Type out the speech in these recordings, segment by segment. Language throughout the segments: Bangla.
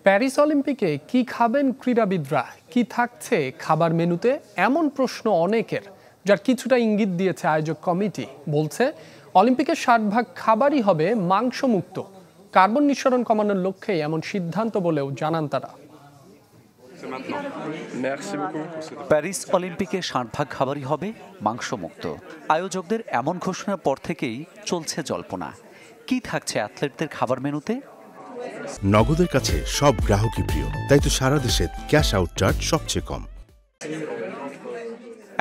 প্যারিস অলিম্পিকে কি খাবেন ক্রীড়াবিদরা, কি থাকছে খাবার মেনুতে, এমন প্রশ্ন অনেকের, যার কিছুটা ইঙ্গিত দিয়েছে আয়োজক কমিটি। বলছে অলিম্পিকের 60% খাবারই হবে মাংসমুক্ত। কার্বন নিঃসরণ কমানোর লক্ষ্যে এমন সিদ্ধান্ত বলেও জানান তারা। প্যারিস অলিম্পিকে 60% খাবারই হবে মাংসমুক্ত। আয়োজকদের এমন ঘোষণার পর থেকেই চলছে জল্পনা। কি থাকছে অ্যাথলেটদের খাবার মেনুতে? নগদের কাছে সব গ্রাহকই প্রিয়, তাই তো সারা দেশে ক্যাশ আউট চার্জ সবচেয়ে কম।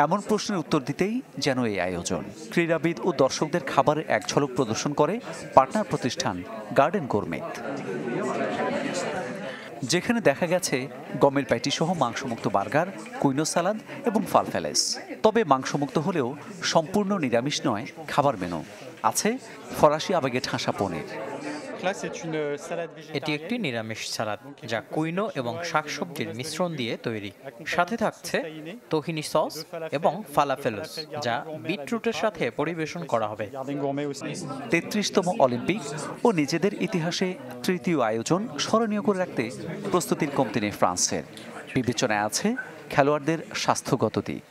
এমন প্রশ্নের উত্তর দিতেই যেন এই আয়োজন। ক্রীড়াবিদ ও দর্শকদের খাবারের এক ঝলক প্রদর্শন করে পার্টনার প্রতিষ্ঠান গার্ডেন গোরমেট, যেখানে দেখা গেছে গমের প্যাটি সহ মাংসমুক্ত বার্গার, কুইনো সালাদ এবং ফালফেলেস। তবে মাংসমুক্ত হলেও সম্পূর্ণ নিরামিষ নয় খাবার মেনু। আছে ফরাসি আবেগে ঠাসা পনির। এটি একটি নিরামিষ সালাদ যা কুইনো এবং শাকসবজির মিশ্রণ দিয়ে তৈরি। সাথে থাকছে তোহিনি সস এবং ফালাফেলস, যা বিটরুটের সাথে পরিবেশন করা হবে। 33তম অলিম্পিক ও নিজেদের ইতিহাসে তৃতীয় আয়োজন স্মরণীয় করে রাখতে প্রস্তুতির কমতি নেই ফ্রান্সের। বিবেচনায় আছে খেলোয়াড়দের স্বাস্থ্যগত দিক।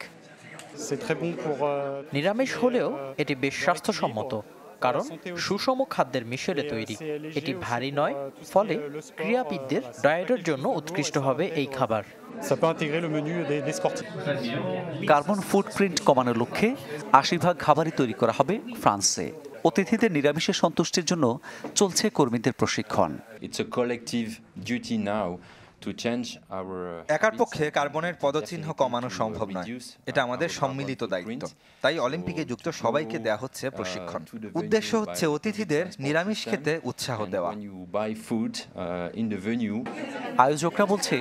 নিরামিষ হলেও এটি বেশ স্বাস্থ্যসম্মত, কারণ সুষম খাদ্যের মিশেলে তৈরি। এটি ভারী নয়, ফলে ক্রীড়াবিদদের ডায়েটের জন্য উৎকৃষ্ট হবে এই খাবার। কার্বন ফুটপ্রিন্ট কমানোর লক্ষ্যে 80% খাবারই তৈরি করা হবে ফ্রান্সে। অতিথিদের নিরামিষে সন্তুষ্টির জন্য চলছে কর্মীদের প্রশিক্ষণ। একার পক্ষে কার্বনের পদচিহ্ন কমানো সম্ভব নয়, এটা আমাদের সম্মিলিত দায়িত্ব। তাই অলিম্পিকে যুক্ত সবাইকে দেয়া হচ্ছে প্রশিক্ষণ। উদ্দেশ্য হচ্ছে অতিথিদের নিরামিষ খেতে উৎসাহ দেওয়া। আয়োজকরা বলছে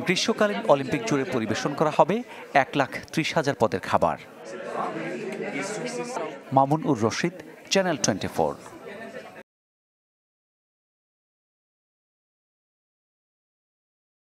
গ্রীষ্মকালীন অলিম্পিক জুড়ে পরিবেশন করা হবে 1,30,000 পদের খাবার। মামুন উর রশিদ, চ্যানেল 24।